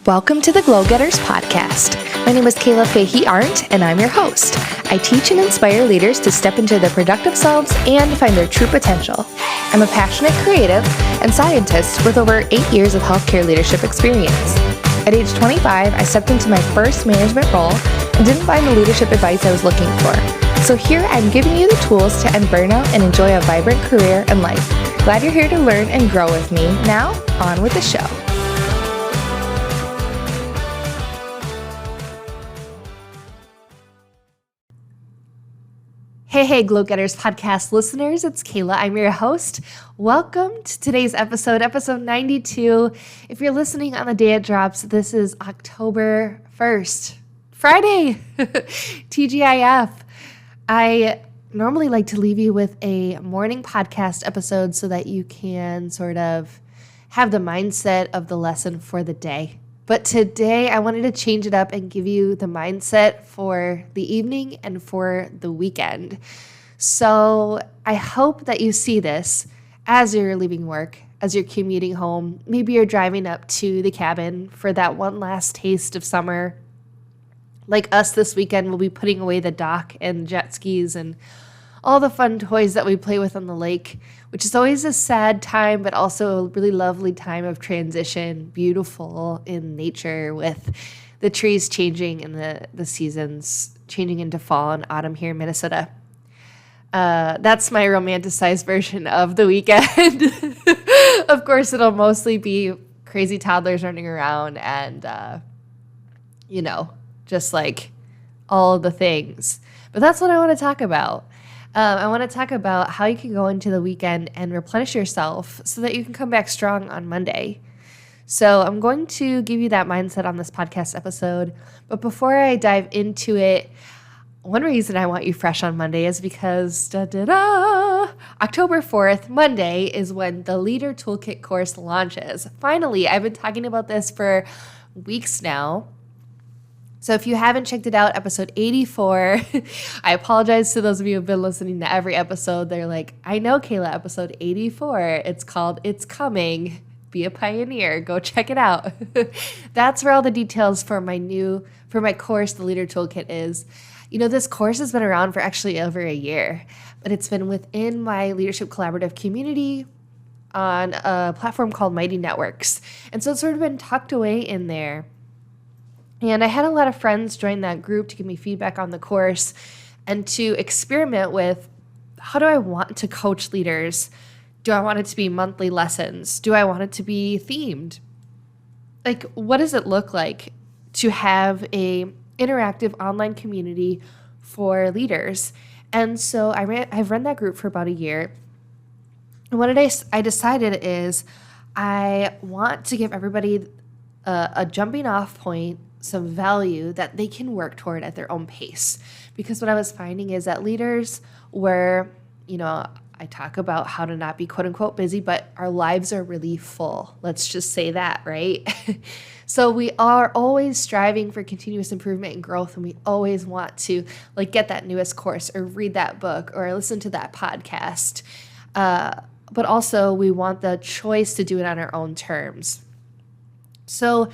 Welcome to the Glow Getters podcast. My name is Kayla Fahey-Ahrndt, and I'm your host. I teach and inspire leaders to step into their productive selves and find their true potential. I'm a passionate creative and scientist with over 8 years of healthcare leadership experience. At age 25, I stepped into my first management role and didn't find the leadership advice I was looking for. So here I'm giving you the tools to end burnout and enjoy a vibrant career and life. Glad you're here to learn and grow with me. Now, on with the show. Hey, Glow Getters podcast listeners, it's Kayla. I'm your host. Welcome to today's episode 92. If you're listening on the day it drops, this is October 1st, Friday, TGIF. I normally like to leave you with a morning podcast episode so that you can sort of have the mindset of the lesson for the day. But today I wanted to change it up and give you the mindset for the evening and for the weekend. So I hope that you see this as you're leaving work, as you're commuting home. Maybe you're driving up to the cabin for that one last taste of summer. Like us this weekend, we'll be putting away the dock and jet skis and all the fun toys that we play with on the lake, which is always a sad time, but also a really lovely time of transition, beautiful in nature with the trees changing and the seasons changing into fall and autumn here in Minnesota. That's my romanticized version of the weekend. Of course, it'll mostly be crazy toddlers running around and, just like all the things. But that's what I want to talk about. I want to talk about how you can go into the weekend and replenish yourself so that you can come back strong on Monday. So I'm going to give you that mindset on this podcast episode. But before I dive into it, one reason I want you fresh on Monday is because October 4th, Monday, is when the Leader Toolkit course launches. Finally, I've been talking about this for weeks now. So if you haven't checked it out, episode 84, I apologize to those of you who have been listening to every episode. They're like, I know, Kayla, episode 84. It's called It's Coming. Be a pioneer. Go check it out. That's where all the details for my course, the Leader Toolkit, is. This course has been around for actually over a year, but it's been within my Leadership Collaborative community on a platform called Mighty Networks. And so it's sort of been tucked away in there. And I had a lot of friends join that group to give me feedback on the course and to experiment with, how do I want to coach leaders? Do I want it to be monthly lessons? Do I want it to be themed? Like, what does it look like to have a interactive online community for leaders? And so I've run that group for about a year. And what I decided is I want to give everybody a jumping off point, some value that they can work toward at their own pace. Because what I was finding is that leaders were, I talk about how to not be quote unquote busy, but our lives are really full. Let's just say that, right? So we are always striving for continuous improvement and growth, and we always want to get that newest course or read that book or listen to that podcast. But also we want the choice to do it on our own terms. So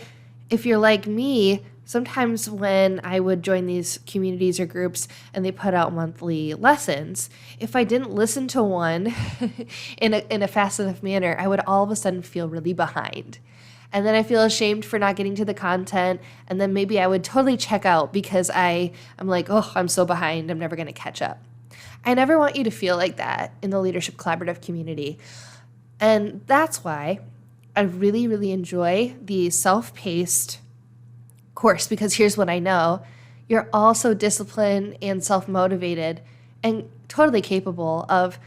if you're like me, sometimes when I would join these communities or groups and they put out monthly lessons, if I didn't listen to one in a fast enough manner, I would all of a sudden feel really behind. And then I feel ashamed for not getting to the content. And then maybe I would totally check out because I'm like, oh, I'm so behind. I'm never going to catch up. I never want you to feel like that in the Leadership Collaborative community. And that's why I really, really enjoy the self-paced course, because here's what I know. You're also disciplined and self-motivated and totally capable of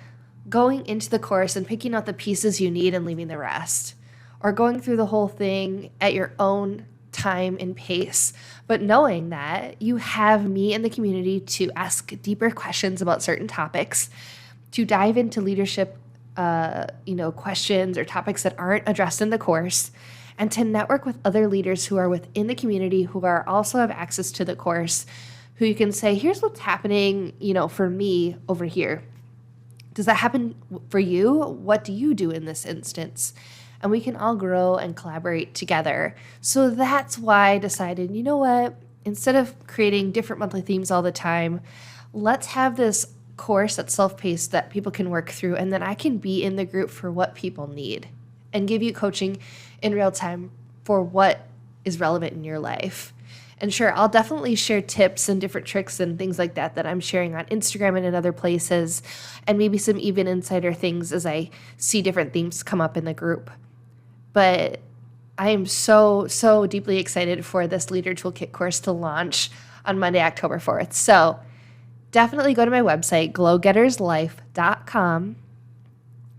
going into the course and picking out the pieces you need and leaving the rest, or going through the whole thing at your own time and pace, but knowing that you have me in the community to ask deeper questions about certain topics, to dive into leadership questions or topics that aren't addressed in the course, and to network with other leaders who are within the community who are also have access to the course, who you can say, here's what's happening, for me over here. Does that happen for you? What do you do in this instance? and we can all grow and collaborate together. So that's why I decided, you know what, instead of creating different monthly themes all the time, let's have this course that's self-paced that people can work through, and then I can be in the group for what people need and give you coaching in real time for what is relevant in your life. And sure, I'll definitely share tips and different tricks and things like that I'm sharing on Instagram and in other places, and maybe some even insider things as I see different themes come up in the group. But I am so, so deeply excited for this Leader Toolkit course to launch on Monday, October 4th. So definitely go to my website, glowgetterslife.com.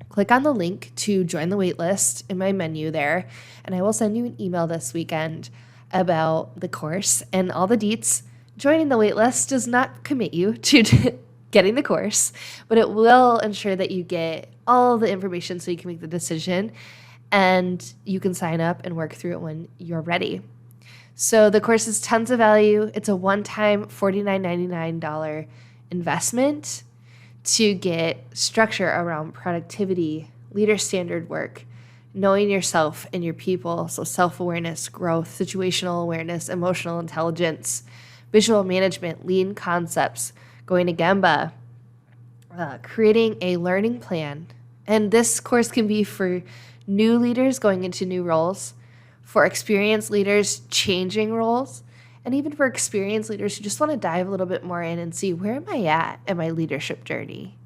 Click on the link to join the waitlist in my menu there, and I will send you an email this weekend about the course and all the deets. Joining the waitlist does not commit you to getting the course, but it will ensure that you get all the information so you can make the decision and you can sign up and work through it when you're ready. So the course is tons of value. It's a one-time $49.99 investment to get structure around productivity, leader standard work, knowing yourself and your people, so self-awareness, growth, situational awareness, emotional intelligence, visual management, lean concepts, going to Gemba, creating a learning plan. And this course can be for new leaders going into new roles, for experienced leaders changing roles, and even for experienced leaders who just want to dive a little bit more in and see, where am I at in my leadership journey?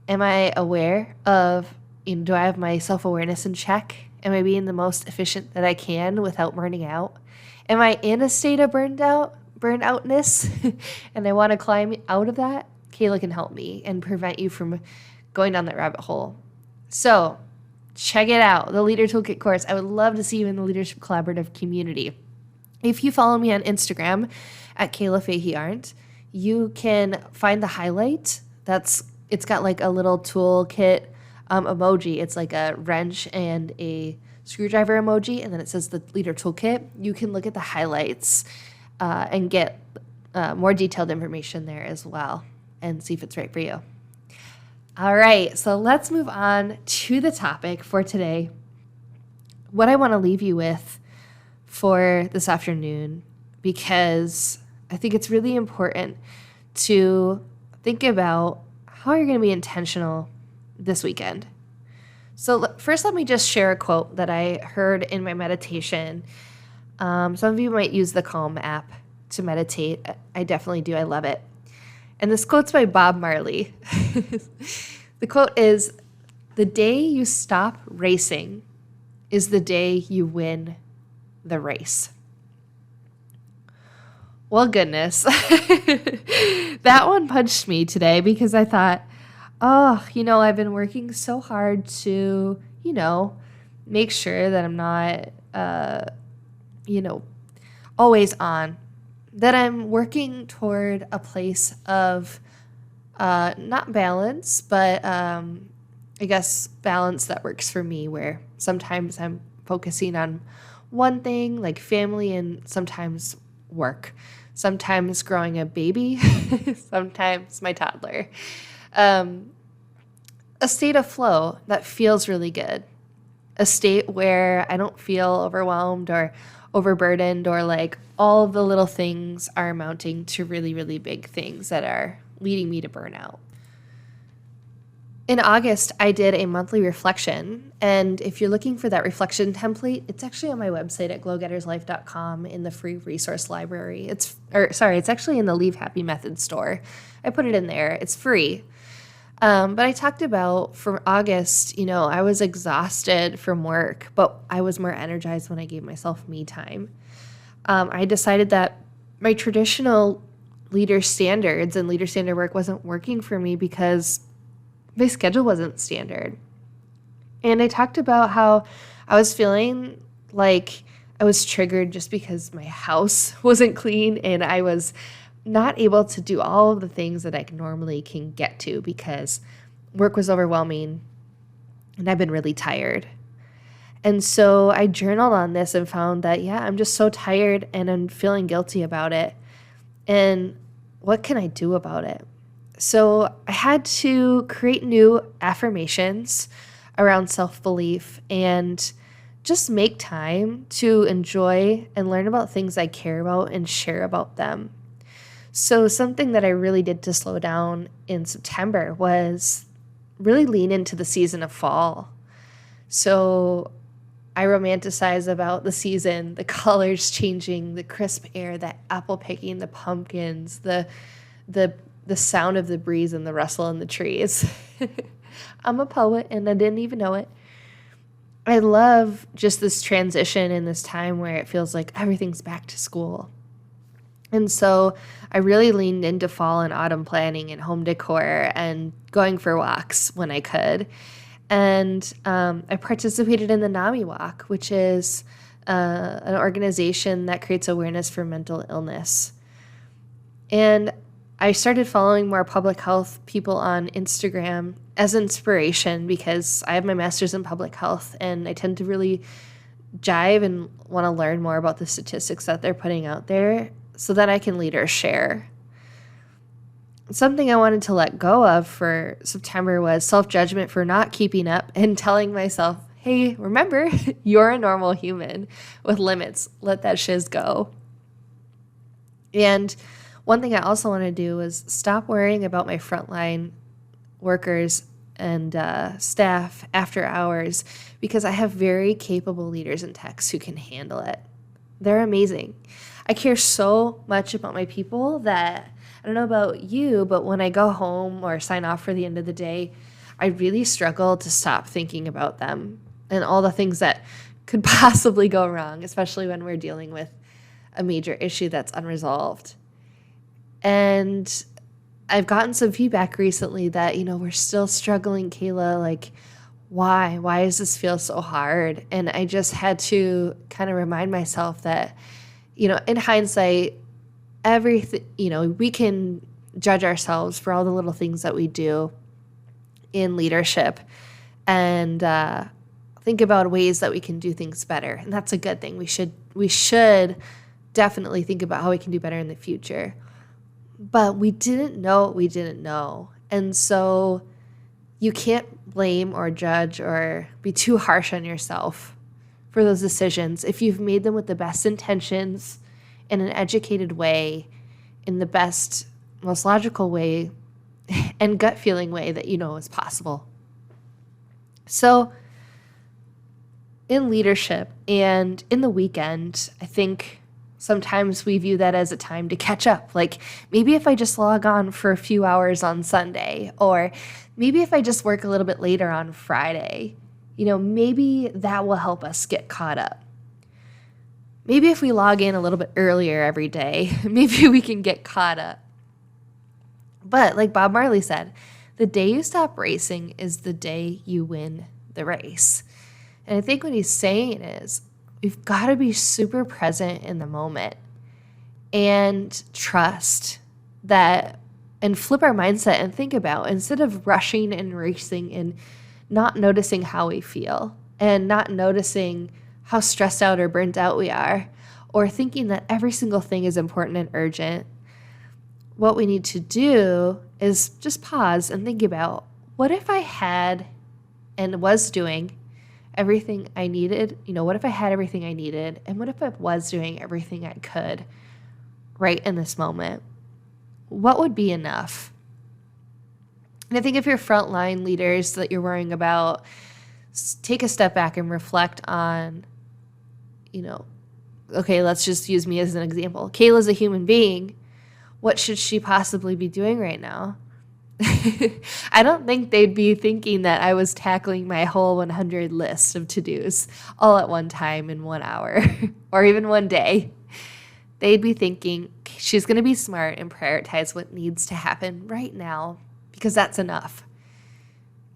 Am I aware of, do I have my self-awareness in check? Am I being the most efficient that I can without burning out? Am I in a state of burnoutness and I want to climb out of that? Kayla can help me and prevent you from going down that rabbit hole. So check it out, the Leader Toolkit course. I would love to see you in the Leadership Collaborative community. If you follow me on Instagram at Kayla Fahey-Ahrndt, you can find the highlight. It's got like a little toolkit emoji. It's like a wrench and a screwdriver emoji, and then it says the Leader Toolkit. You can look at the highlights and get more detailed information there as well and see if it's right for you. All right, so let's move on to the topic for today. What I want to leave you with for this afternoon, because I think it's really important to think about how you're going to be intentional this weekend. So first, let me just share a quote that I heard in my meditation. Some of you might use the Calm app to meditate. I definitely do. I love it. And this quote's by Bob Marley. The quote is, "The day you stop racing is the day you win the race." Well, goodness. That one punched me today because I thought, I've been working so hard to, make sure that I'm not, always on, that I'm working toward a place of not balance, but I guess balance that works for me, where sometimes I'm focusing on one thing like family and sometimes work, sometimes growing a baby, sometimes my toddler. A state of flow that feels really good, a state where I don't feel overwhelmed or overburdened, or like all of the little things are amounting to really, really big things that are leading me to burnout. In August, I did a monthly reflection, and if you're looking for that reflection template, it's actually on my website at glowgetterslife.com in the free resource library. It's actually in the Leave Happy Method store. I put it in there. It's free. But I talked about for August, I was exhausted from work, but I was more energized when I gave myself me time. I decided that my traditional leader standards and leader standard work wasn't working for me because my schedule wasn't standard. And I talked about how I was feeling like I was triggered just because my house wasn't clean and I was not able to do all of the things that I normally can get to because work was overwhelming and I've been really tired. And so I journaled on this and found that, I'm just so tired and I'm feeling guilty about it. And what can I do about it? So I had to create new affirmations around self-belief and just make time to enjoy and learn about things I care about and share about them. So something that I really did to slow down in September was really lean into the season of fall. So I romanticize about the season, the colors changing, the crisp air, the apple picking, the pumpkins, the sound of the breeze and the rustle in the trees. I'm a poet and I didn't even know it. I love just this transition in this time where it feels like everything's back to school. And so I really leaned into fall and autumn planning and home decor and going for walks when I could. And I participated in the NAMI Walk, which is an organization that creates awareness for mental illness. And I started following more public health people on Instagram as inspiration because I have my master's in public health and I tend to really jive and want to learn more about the statistics that they're putting out there so that I can lead or share. Something I wanted to let go of for September was self-judgment for not keeping up and telling myself, hey, remember, you're a normal human with limits. Let that shiz go. And one thing I also want to do is stop worrying about my frontline workers and staff after hours because I have very capable leaders and techs who can handle it. They're amazing. I care so much about my people that I don't know about you, but when I go home or sign off for the end of the day, I really struggle to stop thinking about them and all the things that could possibly go wrong, especially when we're dealing with a major issue that's unresolved. And I've gotten some feedback recently that, we're still struggling, Kayla, like, why? Why does this feel so hard? And I just had to kind of remind myself that, in hindsight, everything, we can judge ourselves for all the little things that we do in leadership and think about ways that we can do things better. And that's a good thing. We should definitely think about how we can do better in the future. But we didn't know what we didn't know. And so you can't blame or judge or be too harsh on yourself for those decisions if you've made them with the best intentions in an educated way, in the best, most logical way, and gut feeling way that you know is possible. So in leadership and in the weekend, I think sometimes we view that as a time to catch up. Like maybe if I just log on for a few hours on Sunday, or maybe if I just work a little bit later on Friday, maybe that will help us get caught up. Maybe if we log in a little bit earlier every day, maybe we can get caught up. But like Bob Marley said, the day you stop racing is the day you win the race. And I think what he's saying is we've got to be super present in the moment and trust that and flip our mindset and think about instead of rushing and racing and not noticing how we feel and not noticing how stressed out or burnt out we are or thinking that every single thing is important and urgent. What we need to do is just pause and think about what if I had and was doing everything I needed, what if I had everything I needed, and what if I was doing everything I could right in this moment? What would be enough? And I think if you're frontline leaders that you're worrying about, take a step back and reflect on, okay, let's just use me as an example. Kayla's a human being. What should she possibly be doing right now? I don't think they'd be thinking that I was tackling my whole 100 list of to-dos all at one time in 1 hour or even one day. They'd be thinking she's going to be smart and prioritize what needs to happen right now because that's enough.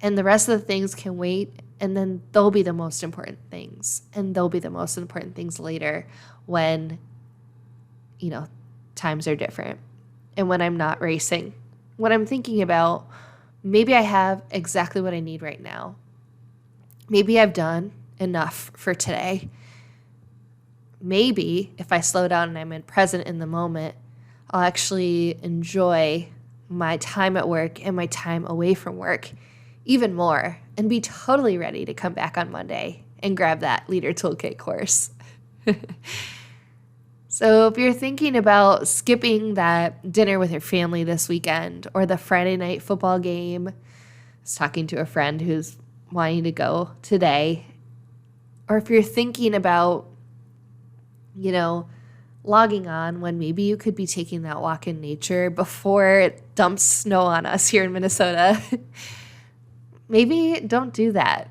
And the rest of the things can wait, and then they'll be the most important things. And they'll be the most important things later when, times are different and when I'm not racing. When I'm thinking about, maybe I have exactly what I need right now. Maybe I've done enough for today. Maybe if I slow down and I'm present in the moment, I'll actually enjoy my time at work and my time away from work even more and be totally ready to come back on Monday and grab that Leader Toolkit course. So if you're thinking about skipping that dinner with your family this weekend or the Friday night football game, I was talking to a friend who's wanting to go today, or if you're thinking about, logging on when maybe you could be taking that walk in nature before it dumps snow on us here in Minnesota, maybe don't do that.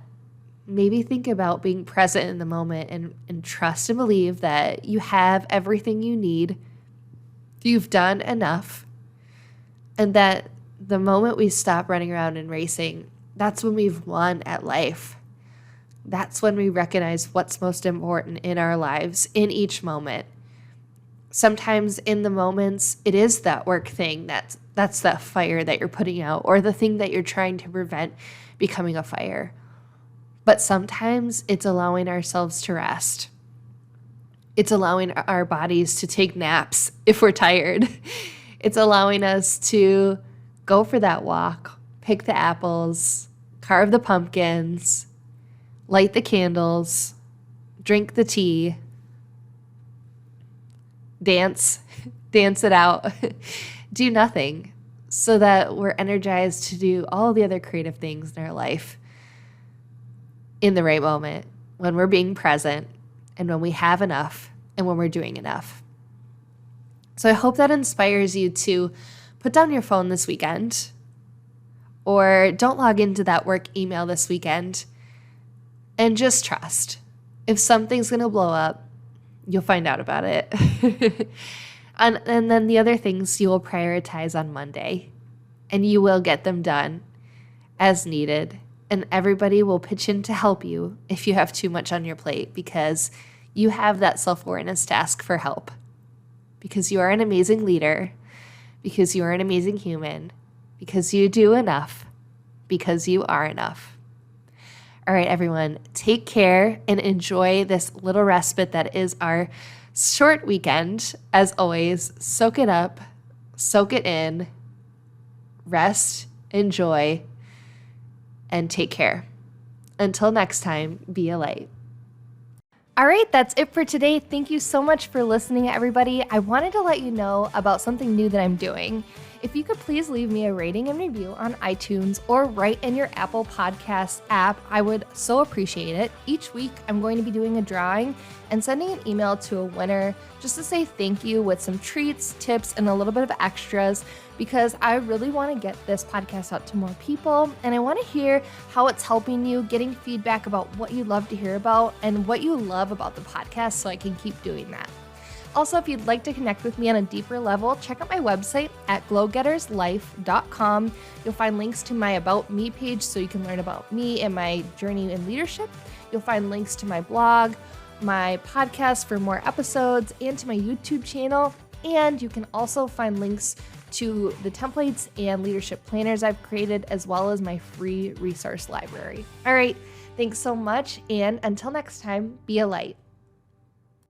Maybe think about being present in the moment and trust and believe that you have everything you need, you've done enough, and that the moment we stop running around and racing, that's when we've won at life. That's when we recognize what's most important in our lives in each moment. Sometimes in the moments, it is that work thing that's that fire that you're putting out, or the thing that you're trying to prevent becoming a fire. But sometimes it's allowing ourselves to rest. It's allowing our bodies to take naps if we're tired. It's allowing us to go for that walk, pick the apples, carve the pumpkins, light the candles, drink the tea, dance it out, do nothing, so that we're energized to do all the other creative things in our life in the right moment, when we're being present and when we have enough and when we're doing enough. So I hope that inspires you to put down your phone this weekend, or don't log into that work email this weekend, and just trust. If something's going to blow up, you'll find out about it. and then the other things you will prioritize on Monday, and you will get them done as needed. And everybody will pitch in to help you if you have too much on your plate, because you have that self-awareness to ask for help. Because you are an amazing leader, because you are an amazing human, because you do enough, because you are enough. All right, everyone, take care and enjoy this little respite that is our short weekend. As always, soak it up, soak it in, rest, enjoy, and take care. Until next time, be a light. All right, that's it for today. Thank you so much for listening, everybody. I wanted to let you know about something new that I'm doing. If you could please leave me a rating and review on iTunes or write in your Apple Podcasts app, I would so appreciate it. Each week, I'm going to be doing a drawing and sending an email to a winner just to say thank you with some treats, tips, and a little bit of extras, because I really want to get this podcast out to more people, and I want to hear how it's helping you, getting feedback about what you'd love to hear about and what you love about the podcast, so I can keep doing that. Also, if you'd like to connect with me on a deeper level, check out my website at glowgetterslife.com. You'll find links to my About Me page so you can learn about me and my journey in leadership. You'll find links to my blog, my podcast for more episodes, and to my YouTube channel. And you can also find links to the templates and leadership planners I've created, as well as my free resource library. All right, thanks so much, and until next time, be a light.